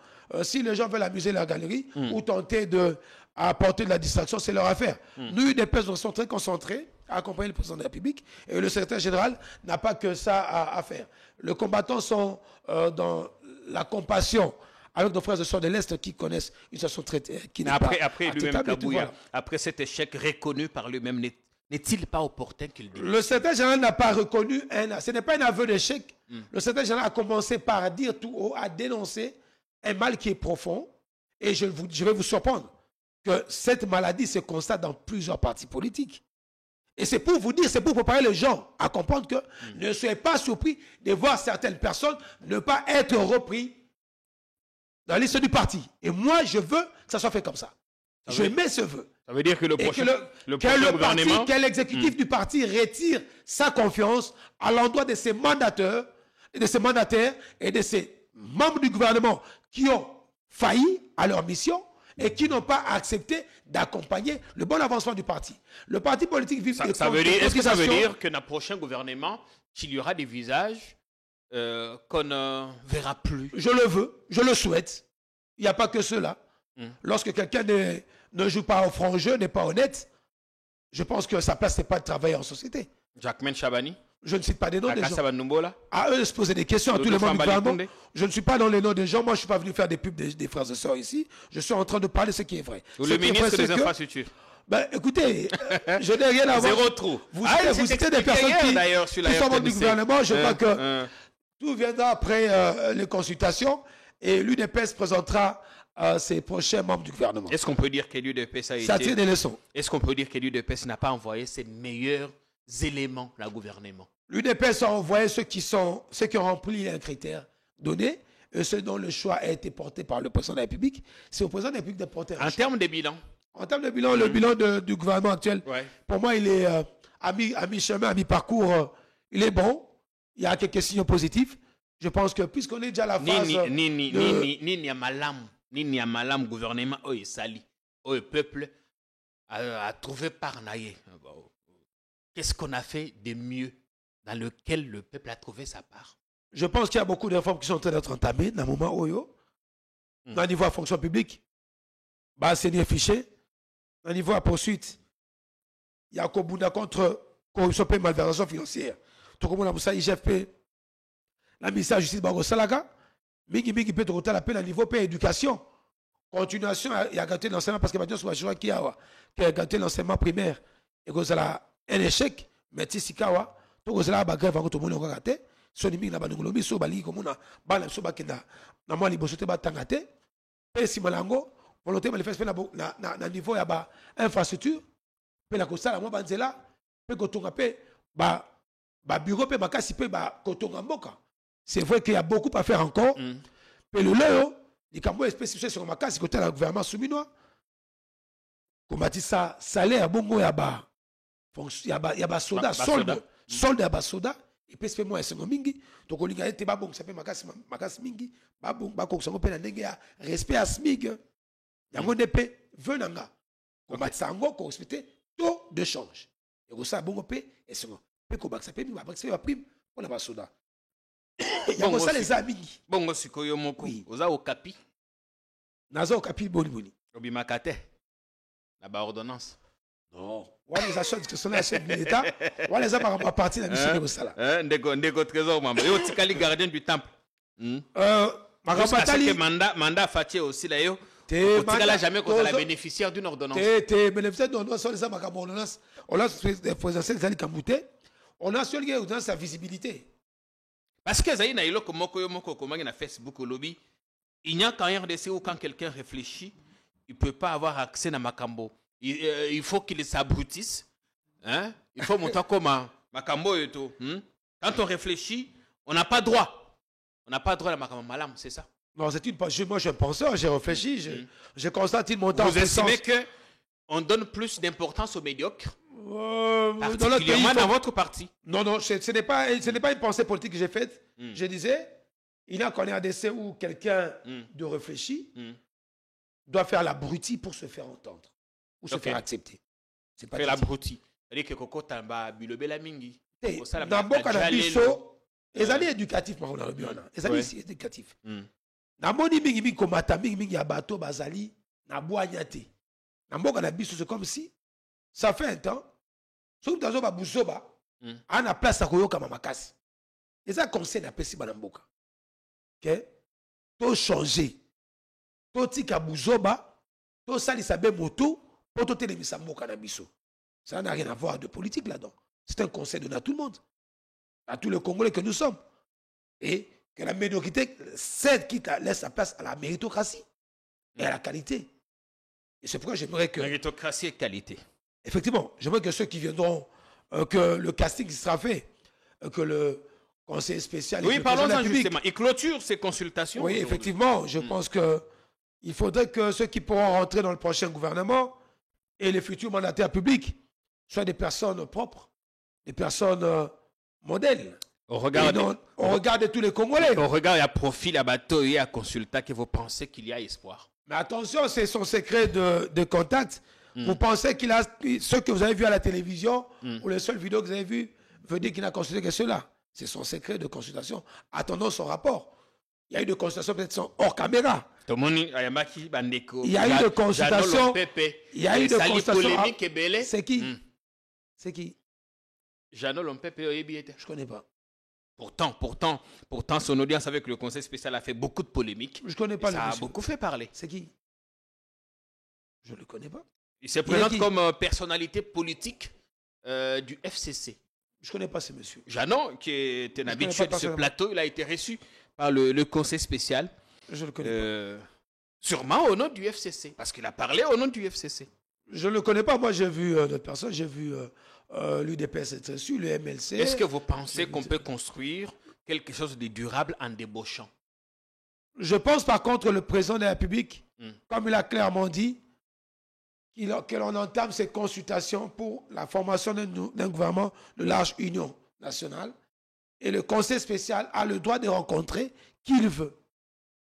Si les gens veulent amuser leur galerie ou tenter d'apporter de la distraction, c'est leur affaire. Nous, UDPS, nous sommes très concentrés accompagner le président de la République. Et le secrétaire général n'a pas que ça à faire. Les combattants sont dans la compassion avec nos frères et sœurs de l'Est qui connaissent une situation très... qui après lui-même, Kabouya, après cet échec reconnu par lui-même, n'est-il pas opportun qu'il dise? Le secrétaire général n'a pas reconnu ce n'est pas un aveu d'échec. Le secrétaire général a commencé par dire tout haut, à dénoncer un mal qui est profond. Et je vais vous surprendre que cette maladie se constate dans plusieurs partis politiques. Et c'est pour vous dire, c'est pour préparer les gens à comprendre que ne soyez pas surpris de voir certaines personnes ne pas être repris dans la liste du parti. Et moi, je veux que ça soit fait comme ça. Je mets ce vœu. Ça veut dire que le prochain gouvernement, que l'exécutif du parti retire sa confiance à l'endroit de ses mandateurs, et de ses mandataires et de ses membres du gouvernement qui ont failli à leur mission et qui n'ont pas accepté d'accompagner le bon avancement du parti. Le parti politique vit... Est-ce que ça veut dire que dans le prochain gouvernement, qu'il y aura des visages qu'on ne verra plus? Je le veux, je le souhaite. Il n'y a pas que cela. Lorsque quelqu'un ne joue pas au franc jeu, n'est pas honnête, je pense que sa place, ce n'est pas de travailler en société. Jacquemaine Chabani? Je ne cite pas des noms des gens. Numbola? À eux de se poser des questions, à tous les membres du gouvernement. Je ne suis pas dans les noms des gens. Moi, je ne suis pas venu faire des pubs des frères et sœurs ici. Je suis en train de parler de ce qui est vrai. Ou le ministre des Infrastructures? Ben, écoutez, je n'ai rien à voir. Zéro trou. Vous citez des personnes qui sont membres du gouvernement. Je crois que tout viendra après les consultations et l'UDPS présentera ses prochains membres du gouvernement. Est-ce qu'on peut dire que l'UDPS a été... Ça tire des leçons. Est-ce qu'on peut dire que l'UDPS n'a pas envoyé ses meilleurs éléments dans le gouvernement? L'UDPS a envoyé ceux qui ont rempli un critère donné et ceux dont le choix a été porté par le président de la République. C'est au président de la République de porter un choix. En termes de bilan? En termes de bilan, le bilan du gouvernement actuel, pour moi, il est à mi-chemin, à mi-parcours. Il est bon. Il y a quelques signaux positifs. Je pense que puisqu'on est déjà à la phase... Ni Malam gouvernement, il sali. Le peuple a trouvé par naïe. Qu'est-ce qu'on a fait de mieux dans lequel le peuple a trouvé sa part? Je pense qu'il y a beaucoup de réformes qui sont en train d'être entamées dans le moment où dans le niveau de la fonction publique, c'est des fichiers. Dans le niveau de la poursuite, il y a Kobunda contre corruption et malversation financière. Tout comme on a IGFP, la ministère de la Justice, Bagosalaga, Mingi peut te l'appel à niveau de l'éducation. Continuation, il y a gâté l'enseignement parce que maintenant, c'est un qui a gâté l'enseignement primaire. Et que c'est un échec, mais si kawa, tout que c'est là, grève, tout le monde a gâté. Si on est mis là-bas, nous avons mis sur Bali, comme on a balé sur Bakina, dans moi, les bossotés bat tangate. Et si malango, volonté manifeste na niveau ya ba infrastructure, pe la kosa la moi banzela, pe kotonga pe ba bureau pe makasi pe ba kotonga mboka. C'est vrai qu'il y a beaucoup à faire encore. Mais le leo, il y a spécifié sur makasi côté le gouvernement souminois. Comme dit ça, salaire bongo ya ba soda, solde ya ba soda. Et puis c'est moi c'est mingi. Donc on a été ba bon, ça fait makasi mingi, ba bon, ba ko ça pe na ndenge ya respect à smig. Yango DP venanga. Comme dit ça ngo ko respecter taux de change. Et ko ça bongo pe et c'est pe ko ba ça pe ba ça prime pour la ba soda. Yango ça les amis. Bongo sikoyo moko. Oza okapi. Nazo okapi boni. Obimakate. La ba ordonnance. Non. On les achète que sont les chefs de l'État. On les a par partie de la mission de Sala. Ndeko trésor mamba. Yo tikali gardien du temple. Magabatali mandat Fatia aussi là yo. Tikala jamais qu'on a la bénéficiaire d'une ordonnance. T'es bénéficiaire d'une ordonnance, les a ordonnance. On a présidentiel Zali Kamouté. On a sur le sa visibilité. Parce que Zaïna Ilo Moko comme na Facebook au lobby, il n'y a qu'un RDC où quand quelqu'un réfléchit, il ne peut pas avoir accès à Makambo. Il faut qu'il s'abrutisse. Hein? Il faut montrer comment Makambo et tout. Quand on réfléchit, on n'a pas droit. On n'a pas droit à Makambo Malam, c'est ça? Non, c'est une pensée. Moi, je pense, j'ai réfléchi, je constate une montée en puissance. Vous estimez qu'on donne plus d'importance aux médiocres? Particulièrement dans votre parti. Non, ce n'est pas une pensée politique que j'ai faite. Je disais, il y a qu'un RDC où quelqu'un de réfléchi doit faire l'abruti pour se faire entendre ou se faire accepter. C'est pas faire l'abruti. C'est-à-dire que Koko Tamba Bilobe la Mingi. Dans beaucoup de biso, les années éducatifs, les années éducatifs. Dans mon mingi komata mingi abato bazali na boanyate. Dans beaucoup de biso, c'est comme si ça fait un temps. soki tazo ba buzoba ana place à koyoka mamakasi eza conseil na pesi bana mboka OK to changer to tika buzoba to salisa be moto po to telemisa mboka na biso ça n'a rien à voir de politique là-dedans c'est un conseil donné à tout le monde à tous les Congolais que nous sommes et que la médiocrité cède qui laisse sa place à la méritocratie et à la qualité et c'est pourquoi j'aimerais que méritocratie et qualité. Effectivement, j'aimerais que ceux qui viendront, que le casting sera fait, que le conseil spécial... Oui, parlons-en justement. Il clôture ces consultations. Oui, effectivement, je pense qu'il faudrait que ceux qui pourront rentrer dans le prochain gouvernement et les futurs mandataires publics soient des personnes propres, des personnes modèles. On regarde de tous les Congolais. On regarde à profil, à bateau et à consultat que vous pensez qu'il y a espoir. Mais attention, c'est son secret de contact. Vous pensez qu'il a ce que vous avez vu à la télévision ou les seules vidéos que vous avez vues veut dire qu'il n'a consulté que cela. C'est son secret de consultation. Attendons son rapport. Il y a eu des consultations peut-être hors caméra. Il y a eu des consultations. Il y a eu des consultations. C'est qui? C'est qui? Jeannot Lompepe. Je ne connais pas. Pourtant, son audience avec le conseil spécial a fait beaucoup de polémiques. Je ne connais pas. Ça a beaucoup fait parler. C'est qui? Je ne le connais pas. Il se présente comme personnalité politique du FCC. Je ne connais pas ce monsieur. Jeannot, qui est un habitué de ce plateau, il a été reçu par le conseil spécial. Je ne le connais pas. Sûrement au nom du FCC, parce qu'il a parlé au nom du FCC. Je ne le connais pas. Moi, j'ai vu d'autres personnes. J'ai vu l'UDPS être reçu, le MLC. Est-ce que vous pensez qu'on peut construire quelque chose de durable en débauchant? Je pense par contre le président de la République, comme il a clairement dit, que l'on entame ces consultations pour la formation d'un gouvernement de large union nationale. Et le conseil spécial a le droit de rencontrer qui il veut.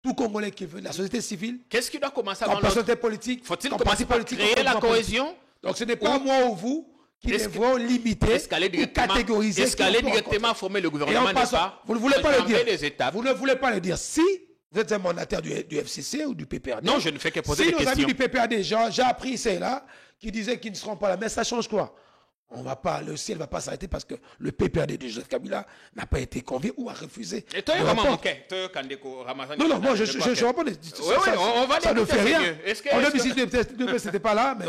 Tout Congolais qui veut, la société civile. Qu'est-ce qui doit commencer avant la société politique? Faut-il commencer par créer la cohésion? Donc ce n'est pas moi ou vous qui devront limiter ou catégoriser. Escaler directement à former le gouvernement, n'est pas? Vous ne voulez pas le dire. Vous ne voulez pas le dire. Si vous êtes un mandataire du FCC ou du PPRD. Non, je ne fais que poser des questions. Si nos amis du PPRD, j'ai appris c'est là, qui disaient qu'ils ne seront pas là, mais ça change quoi? On va pas, le ciel ne va pas s'arrêter parce que le PPRD de Joseph Kabila n'a pas été convié ou a refusé. Et toi, non, moi je réponds. On va ça ne fait rien. On a dit si le PS n'était pas là, mais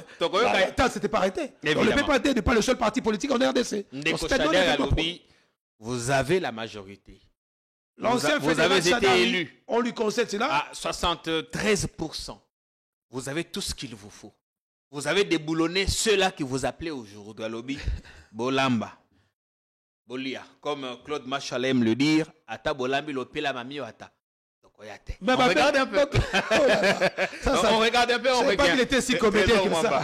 ça s'était pas arrêté. Le PPRD n'est pas le seul parti politique en RDC. Vous avez la majorité. L'ancien vous avez été élu. On lui concède cela à 73%. Vous avez tout ce qu'il vous faut. Vous avez déboulonné ceux-là qui vous appelaient aujourd'hui à lobby Bolamba. Bolia. Comme Claude Machal aime le dire, Ata Bolambi l'opéla mami Ata. On regarde un peu. On regarde un peu, on regarde. Pas qu'il était si comédien que ça.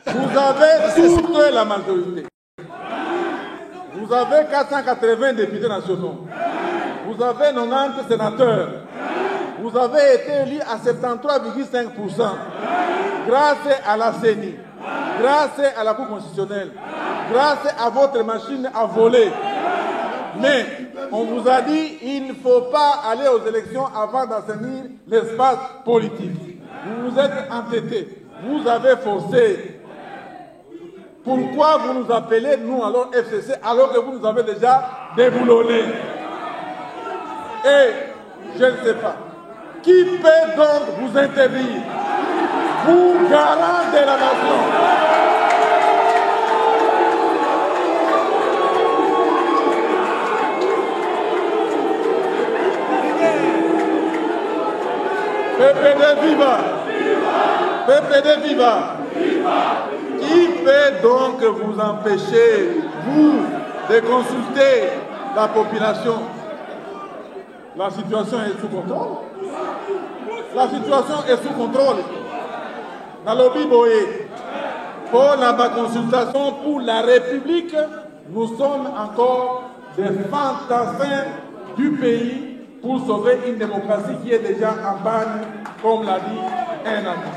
Vous avez toute la majorité. Vous avez 480 députés nationaux. Vous avez 90 sénateurs. Vous avez été élu à 73,5% grâce à la CENI, grâce à la Cour constitutionnelle, grâce à votre machine à voler. Mais on vous a dit il ne faut pas aller aux élections avant d'assainir l'espace politique. Vous vous êtes entêtés, vous avez forcé. Pourquoi vous nous appelez, nous, alors FCC, alors que vous nous avez déjà déboulonnés? Et je ne sais pas. Qui peut donc vous interdire? Vous, garant de la nation. PPD viva! PPD viva! Qui peut donc vous empêcher, vous, de consulter la population? La situation est sous contrôle. La situation est sous contrôle. Nalobi Boye, pour la consultation pour la République, nous sommes encore des fantassins du pays pour sauver une démocratie qui est déjà en panne, comme l'a dit un ami.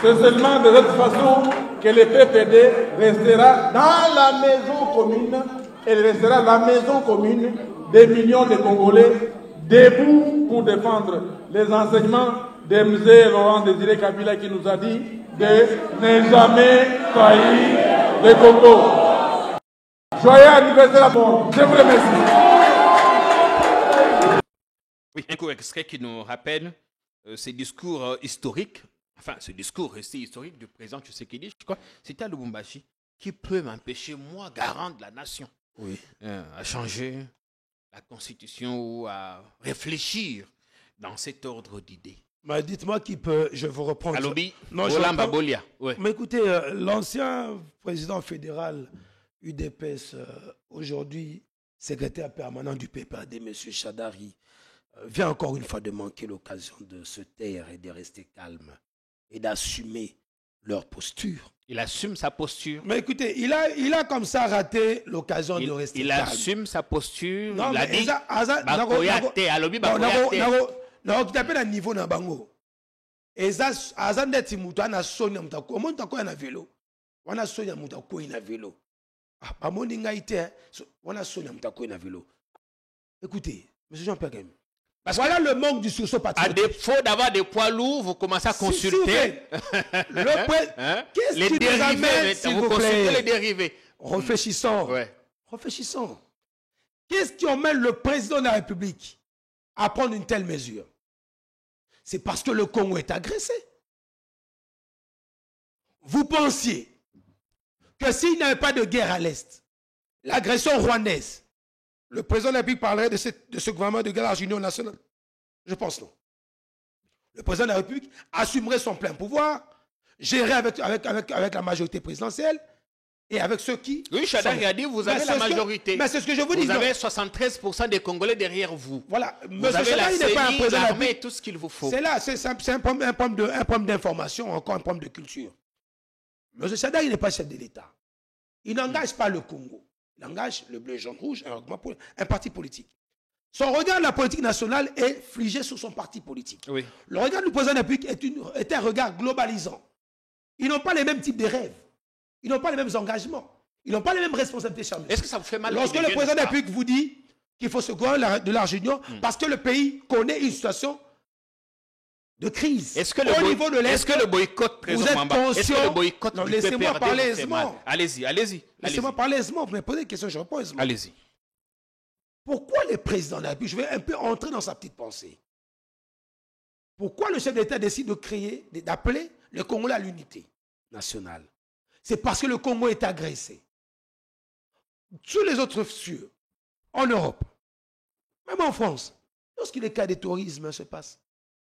C'est seulement de cette façon que le PPD restera dans la maison commune, et restera la maison commune des millions de Congolais debout pour défendre les enseignements de M. Laurent Désiré Kabila qui nous a dit de ne jamais trahir le Congo. Joyeux anniversaire à bon. Je vous remercie. Oui, un court extrait qui nous rappelle ces discours historiques, enfin, ce discours resté historique du président Tshisekedi, je crois, c'était à Lubumbashi, qui peut m'empêcher, moi, garant de la nation, à changer la constitution ou à réfléchir dans cet ordre d'idées. Mais dites-moi qui peut, je vous reprends. Alobi, non, Olamba Bolia. Ouais. Mais écoutez, l'ancien président fédéral UDPS, aujourd'hui secrétaire permanent du PPRD, M. Chadari, vient encore une fois de manquer l'occasion de se taire et de rester calme et d'assumer leur posture. Il assume sa posture. Mais écoutez, il a comme ça raté l'occasion de rester calme. Il assume sa posture. Non, il a mais dit Bakoyate, alobi Bakoyate. Non, qui appelle un niveau na bango. Eza azandeti mutu ana sonya mutako. Omo mutako na vélo. Wana sonya mutako na vélo. Ah, ba moni ngaite. Wana sonya mutako na vélo. Écoutez, monsieur Jean-Pierre Game. Voilà le manque du sursaut patriotique. À défaut d'avoir des poids lourds, vous commencez à consulter qu'est-ce les qui nous amène, dérivés. s'il Vous vous consultez plaît? les dérivés. Réfléchissons. Réfléchissons. Qu'est-ce qui emmène le président de la République à prendre une telle mesure? C'est parce que le Congo est agressé. Vous pensiez que s'il n'y avait pas de guerre à l'Est, l'agression rwandaise, le président de la République parlerait de ce gouvernement de guerre à l'Union nationale? Je pense non. Le président de la République assumerait son plein pouvoir, gérer avec la majorité présidentielle et avec ceux qui... Oui, Chadari a dit, vous avez la majorité. Mais c'est ce que je vous dis. Vous avez 73% des Congolais derrière vous. Voilà. Vous avez la CENI, l'armée et tout ce qu'il vous faut. C'est là, c'est un problème d'information, encore un problème de culture. M. Chadari n'est pas chef de l'État. Il n'engage pas le Congo. Il engage le bleu, jaune, rouge, un parti politique. Son regard de la politique nationale est figé sur son parti politique. Oui. Le regard du président de la République est un regard globalisant. Ils n'ont pas les mêmes types de rêves. Ils n'ont pas les mêmes engagements. Ils n'ont pas les mêmes responsabilités chargées. Est-ce que ça vous fait mal? Lorsque le président de la République vous dit qu'il faut se gouverner de l'argent parce que le pays connaît une situation de crise. Au niveau de l'Est, est-ce que le boycott, vous êtes conscient? Est-ce que le boycott non, laissez-moi parler aisément. Allez-y, allez-y. Laissez-moi parler aisément. Vous me posez une question, je réponds aisément. Allez-y. Pourquoi le président de la République, je vais un peu entrer dans sa petite pensée. Pourquoi le chef d'État décide d'appeler le Congolais à l'unité nationale? C'est parce que le Congo est agressé. Sur les autres cieux, en Europe, même en France, lorsqu'il y a des cas de terrorisme se passe,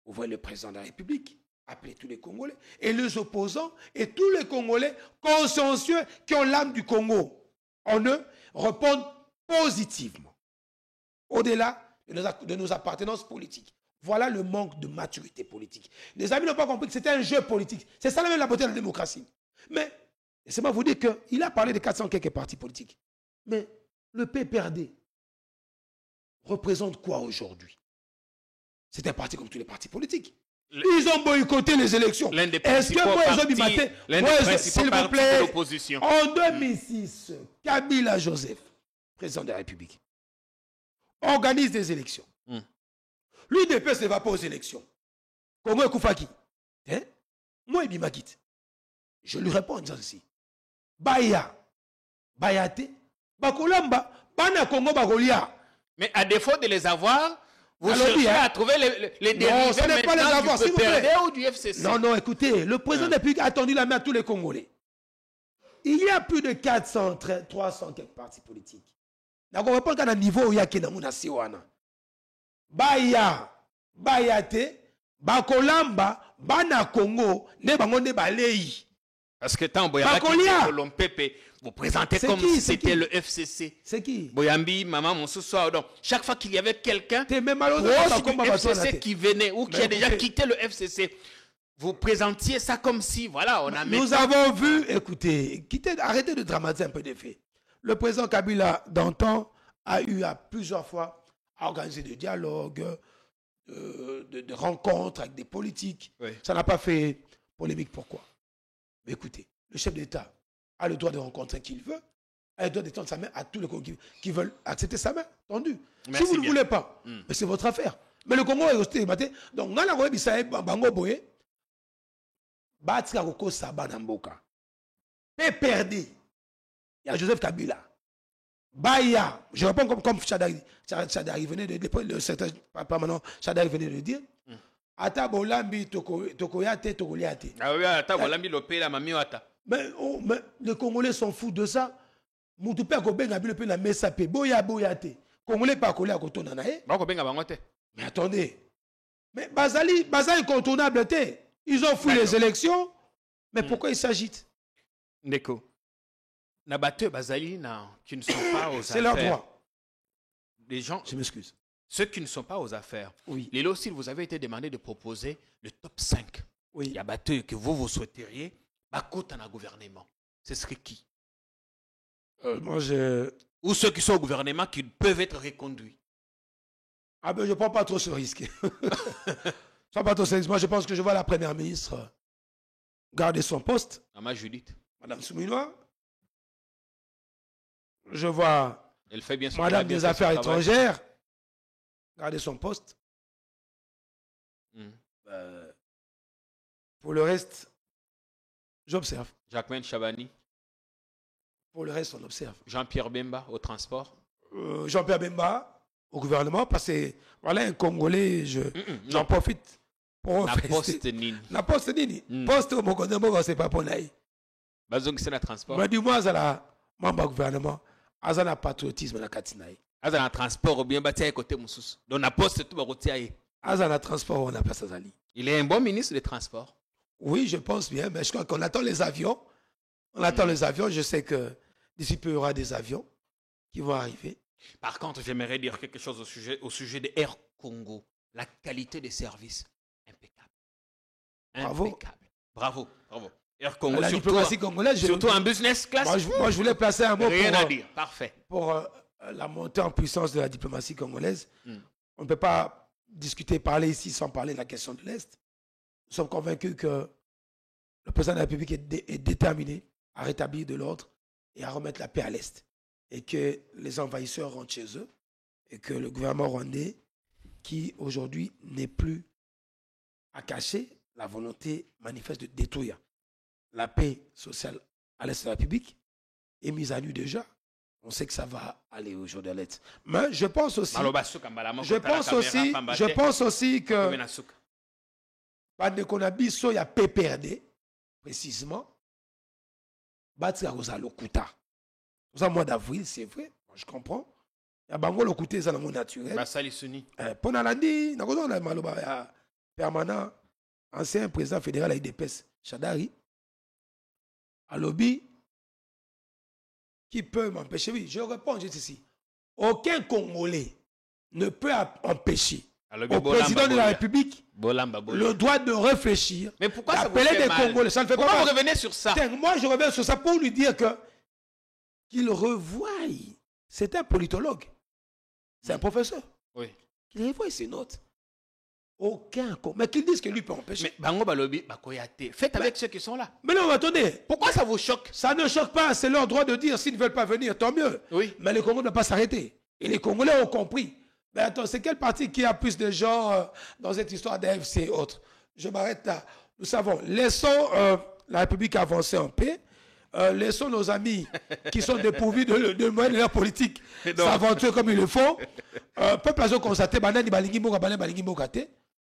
vous voyez le président de la République appeler tous les Congolais et les opposants et tous les Congolais consciencieux qui ont l'âme du Congo en eux répondent positivement. Au-delà de nos appartenances politiques. Voilà le manque de maturité politique. Les amis n'ont pas compris que c'était un jeu politique. C'est ça même la beauté de la démocratie. Mais, laissez-moi vous dire qu'il a parlé de 400 quelques partis politiques. Mais le PPRD représente quoi aujourd'hui? C'est un parti comme tous les partis politiques. Ils ont boycotté les élections. Est-ce que moi, s'il vous plaît, en 2006, Kabila Joseph, président de la République, organise des élections. L'UDPS ne va pas aux élections. Congo Koufaki. Moi, il m'a quitté. Je lui réponds en disant ceci. Baya, Bayate, Bakolamba, Bana Congo Bagolia. Mais à défaut de les avoir, vous cherchez à trouver les dérivés. Non, ce n'est pas les avoir, du PPRD ou du FCC. Non, non, écoutez, le président de la République a tendu la main à tous les Congolais. Il y a plus de 400, 300 quelques partis politiques. Donc on répond qu'à un niveau où il y a Kenamouna Siwana. Baya, Bayate, Bakolamba, Bana Congo, Nebangonde Balei. Parce que tant Boyambi Pepe, vous présentez comme si c'était le FCC. C'est qui? Boyambi, Maman, mon soir. Donc, chaque fois qu'il y avait quelqu'un du FCC qui venait ou qui a déjà quitté le FCC, vous présentiez ça comme si, voilà, on a mis. Nous avons vu, écoutez, arrêtez de dramatiser un peu des faits. Le président Kabila, d'antan, a eu à plusieurs fois à organiser des dialogues, de rencontres avec des politiques. Oui. Ça n'a pas fait polémique. Pourquoi? Mais écoutez, le chef d'État a le droit de rencontrer qui il veut, a le droit d'étendre sa main à tous les Congolais qui veulent accepter sa main. Entendu. Si vous ne voulez pas, mais c'est votre affaire. Mais le Congo est resté débatté. Donc, dans la République, ça est Bango Boye, Batika Koko Saba Namboka. PPRD. Il y a Joseph Kabila. Baya, je réponds comme Chadari venait de dire, le secrétaire permanent Chadari venait de dire. Ata bolambi tokoyate tokoliate. Ah oui, ata bolambi lopé la mami ata. Mais les Congolais sont fous de ça. Moutoupe ko benga bi le pe na mesa pe boya boyate. Congolais pas collé à kotona na e. Ba ko benga bangote. Mais attendez. Mais Bazali incontournable te. Ils ont fui les élections. Mais pourquoi ils s'agitent? Ndeko. Na battu Bazali qui ne sont pas aux affaires. C'est leur droit. Les gens, je m'excuse. Ceux qui ne sont pas aux affaires. Oui. Les lots, s'il vous avait été demandé de proposer le top 5. Oui. Il y a battu que vous souhaiteriez. Bakota na gouvernement. Ce serait qui? Moi, ou ceux qui sont au gouvernement qui peuvent être reconduits. Ah ben, je ne prends pas trop ce risque. Je prends pas trop ce risque. Moi, je pense que je vois la première ministre garder son poste. Maman Judith. Madame Souminois. Je vois elle fait bien Madame des Affaires étrangères garder son poste. Pour le reste, j'observe. Jacqueline Chabani. Pour le reste, on observe. Jean-Pierre Bemba au transport. Jean-Pierre Bemba au gouvernement, parce que voilà un Congolais, j'en profite pour la poste nini. La poste nini. Poste au Mokonde, c'est pas pour naï. Bazong c'est le transport. Mais dis-moi, ça la membre gouvernement, ça la patriotisme la katinaï. Ça la transport ou bien bâti à côté moussous. Donc la poste tout va retirer. Ça la transport on a pas ça zali. Il est un bon ministre des transports. Oui, je pense bien, mais je crois qu'on attend les avions. On attend les avions. Je sais que d'ici peu, il y aura des avions qui vont arriver. Par contre, j'aimerais dire quelque chose au sujet de Air Congo. La qualité des services, impeccable. Bravo. Impeccable. Bravo, bravo. Air Congo, la diplomatie congolaise, surtout en business class. Moi, je voulais placer un mot rien à dire. Parfait. Pour la montée en puissance de la diplomatie congolaise. On ne peut pas discuter, parler ici sans parler de la question de l'Est. Nous sommes convaincus que le président de la République est déterminé à rétablir de l'ordre et à remettre la paix à l'Est. Et que les envahisseurs rentrent chez eux. Et que le gouvernement rwandais, qui aujourd'hui n'est plus à cacher la volonté manifeste de détruire la paix sociale à l'Est de la République, est mise à nu déjà. On sait que ça va aller au jour de l'Est. Mais je pense aussi que Bande Konabiso, il y a PPRD, précisément. Batia Rosa Lokuta. Au mois d'avril, c'est vrai, je comprends. Il y a Bango Lokuta, c'est dans le monde naturel. Basali Suni. Ponalandi, on a Maloba permanent, ancien président fédéral avec des PES, Chadari. À lobby, qui peut m'empêcher? Oui, je réponds juste ici. Aucun Congolais ne peut empêcher au président de la République le droit de réfléchir. Mais pourquoi ça vous fait fait des mal? Congolais, ça ne fait pourquoi pas vous revenez sur ça? Moi, je reviens sur ça pour lui dire qu'il revoie. C'est un politologue. C'est un professeur. Oui. Qu'il revoie ses notes. Aucun Congolais. Mais qu'ils disent que lui peut empêcher. Mais Bango Balobi, Bakoyate. Faites avec ceux qui sont là. Mais non, attendez. Pourquoi ça vous choque? Ça ne choque pas. C'est leur droit de dire s'ils ne veulent pas venir, tant mieux. Oui. Mais les Congolais ne doivent pas s'arrêter. Et les Congolais ont compris. Mais attends, c'est quel parti qui a plus de gens dans cette histoire d'AFC et autres? Je m'arrête là. Nous savons, laissons la République avancer en paix. Laissons nos amis qui sont dépourvus de moyens de leur politique s'aventurer comme ils le font. Peuple a constaté,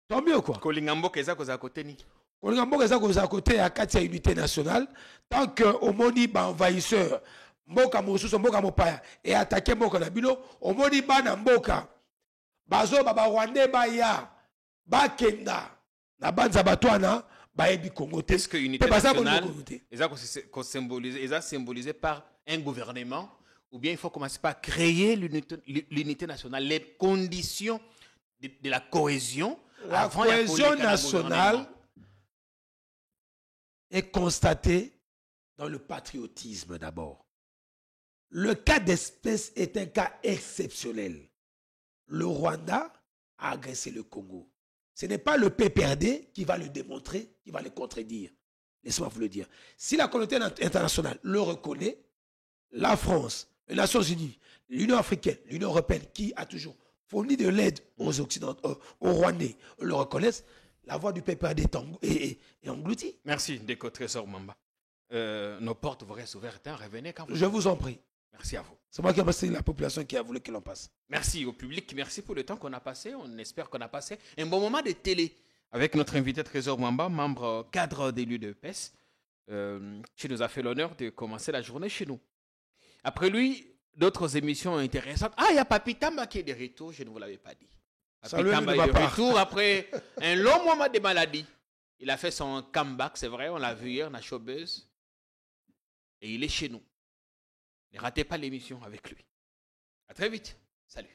tant mieux quoi. Kolingambo Keza Koza côté ni. Kolingambo Keza Koza côté à 4 unité nationale. Tant que Omoni envahisseur, Mboka Mosuso, Mboka Mopaya, et attaquer Mboka Nabino, Omoni Bana Mboka. Bazo Baba Rwandais Baya, Bakenda, Nabanza Batouana, Baebi Congo. Est-ce que l'unité nationale est symbolisée par un gouvernement ou bien il faut commencer par créer l'unité nationale, les conditions de la cohésion? La cohésion nationale est constatée dans le patriotisme d'abord. Le cas d'espèce est un cas exceptionnel. Le Rwanda a agressé le Congo. Ce n'est pas le PPRD qui va le démontrer, qui va le contredire. Laissez-moi vous le dire. Si la communauté internationale le reconnaît, la France, les Nations Unies, l'Union africaine, l'Union européenne, qui a toujours fourni de l'aide aux Occidentaux, aux Rwandais, le reconnaissent, la voix du PPRD est engloutie. Merci, Déco Trésor Mamba. Nos portes vous restent ouvertes. Revenez quand vous... Je vous en prie. Merci à vous. C'est moi qui ai passé, la population qui a voulu que l'on passe. Merci au public, merci pour le temps qu'on a passé. On espère qu'on a passé un bon moment de télé avec notre invité Trésor Mwamba, membre cadre d'élu de PES, qui nous a fait l'honneur de commencer la journée chez nous. Après lui, d'autres émissions intéressantes. Ah, il y a Papi Tamba qui est de retour, je ne vous l'avais pas dit. Papi Tamba est de retour après un long moment de maladie. Il a fait son comeback, c'est vrai, on l'a vu hier, on a Showbuzz. Et il est chez nous. Ne ratez pas l'émission avec lui. À très vite. Salut.